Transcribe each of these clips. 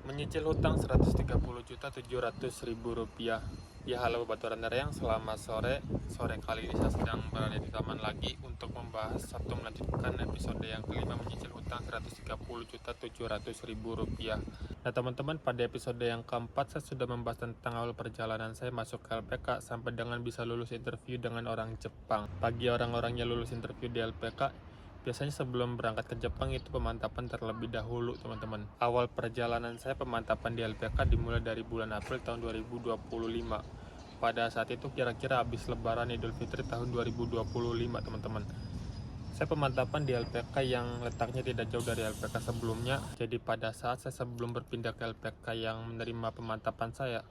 Menyicil hutang Rp130.700.000. Ya, halo Batu Randarayang, selamat sore. Sore kali ini saya sedang berada di taman lagi untuk membahas atau melanjutkan episode yang kelima menyicil hutang Rp130.700.000. Nah teman-teman, pada episode yang keempat saya sudah membahas tentang awal perjalanan saya masuk ke LPK sampai dengan bisa lulus interview dengan orang Jepang. Bagi orang-orang yang lulus interview di LPK, biasanya sebelum berangkat ke Jepang itu pemantapan terlebih dahulu teman-teman. Awal perjalanan saya pemantapan di LPK dimulai dari bulan April tahun 2025. Pada saat itu kira-kira habis lebaran Idul Fitri tahun 2025 teman-teman. Saya pemantapan di LPK yang letaknya tidak jauh dari LPK sebelumnya. Jadi pada saat saya sebelum berpindah ke LPK yang menerima pemantapan saya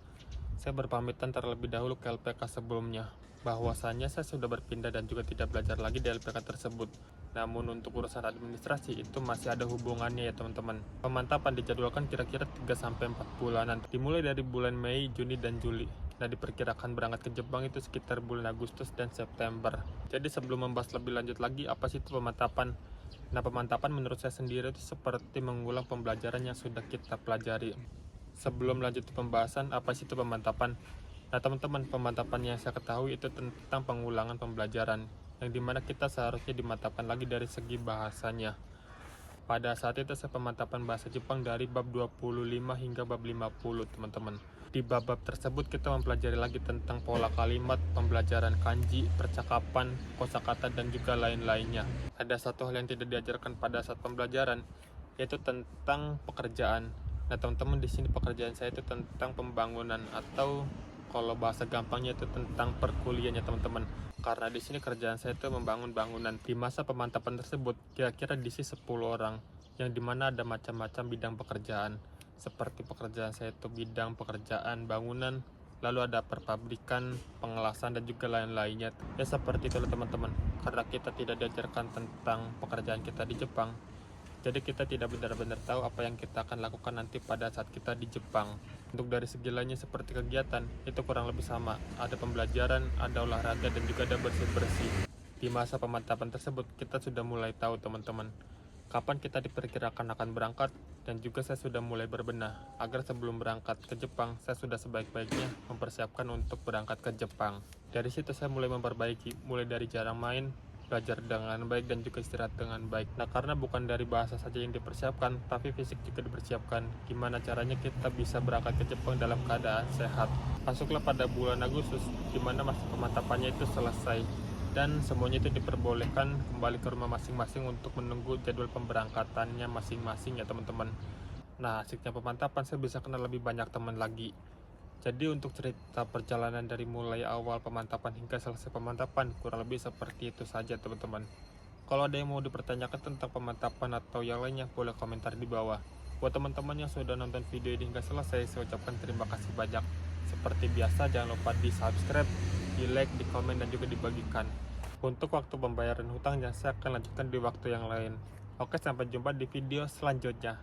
berpamitan terlebih dahulu ke LPK sebelumnya, bahwasannya saya sudah berpindah dan juga tidak belajar lagi di LPK tersebut. Namun untuk urusan administrasi itu masih ada hubungannya ya teman-teman. Pemantapan dijadwalkan kira-kira 3-4 bulanan, dimulai dari bulan Mei, Juni, dan Juli. Nah, diperkirakan berangkat ke Jepang itu sekitar bulan Agustus dan September. Jadi sebelum membahas lebih lanjut lagi, apa sih itu pemantapan? Nah, pemantapan menurut saya sendiri itu seperti mengulang pembelajaran yang sudah kita pelajari. Sebelum lanjut ke pembahasan, apa sih itu pemantapan? Nah teman-teman, pemantapan yang saya ketahui itu tentang pengulangan pembelajaran, yang dimana kita seharusnya dimantapkan lagi dari segi bahasanya. Pada saat itu saya pemantapan bahasa Jepang dari bab 25 hingga bab 50 teman-teman. Di bab-bab tersebut kita mempelajari lagi tentang pola kalimat, pembelajaran kanji, percakapan, kosakata, dan juga lain-lainnya. Ada satu hal yang tidak diajarkan pada saat pembelajaran, yaitu tentang pekerjaan. Nah teman-teman, di sini pekerjaan saya itu tentang pembangunan, atau kalau bahasa gampangnya itu tentang perkuliahan ya teman-teman. Karena di sini kerjaan saya itu membangun bangunan. Di masa pemantapan tersebut kira-kira diisi 10 orang, yang dimana ada macam-macam bidang pekerjaan. Seperti pekerjaan saya itu bidang pekerjaan bangunan, lalu ada perpabrikan, pengelasan, dan juga lain-lainnya. Ya seperti itu teman-teman. Karena kita tidak diajarkan tentang pekerjaan kita di Jepang, jadi kita tidak benar-benar tahu apa yang kita akan lakukan nanti pada saat kita di Jepang. Untuk dari segi lainnya seperti kegiatan, itu kurang lebih sama. Ada pembelajaran, ada olahraga, dan juga ada bersih-bersih. Di masa pemantapan tersebut, kita sudah mulai tahu teman-teman, kapan kita diperkirakan akan berangkat, dan juga saya sudah mulai berbenah, agar sebelum berangkat ke Jepang, saya sudah sebaik-baiknya mempersiapkan untuk berangkat ke Jepang. Dari situ saya mulai memperbaiki, mulai dari jarang main, belajar dengan baik, dan juga istirahat dengan baik. Nah, karena bukan dari bahasa saja yang dipersiapkan, tapi fisik juga dipersiapkan. Gimana caranya kita bisa berangkat ke Jepang dalam keadaan sehat? Masuklah pada bulan Agustus, di mana masa pemantapannya itu selesai, dan semuanya itu diperbolehkan kembali ke rumah masing-masing untuk menunggu jadwal pemberangkatannya masing-masing ya teman-teman. Nah, asiknya pemantapan saya bisa kenal lebih banyak teman lagi. Jadi untuk cerita perjalanan dari mulai awal pemantapan hingga selesai pemantapan kurang lebih seperti itu saja teman-teman. Kalau ada yang mau dipertanyakan tentang pemantapan atau yang lainnya, boleh komentar di bawah. Buat teman-teman yang sudah nonton video ini hingga selesai, saya ucapkan terima kasih banyak. Seperti biasa, jangan lupa di subscribe, di like, di komen, dan juga dibagikan. Untuk waktu pembayaran hutangnya saya akan lanjutkan di waktu yang lain. Oke, sampai jumpa di video selanjutnya.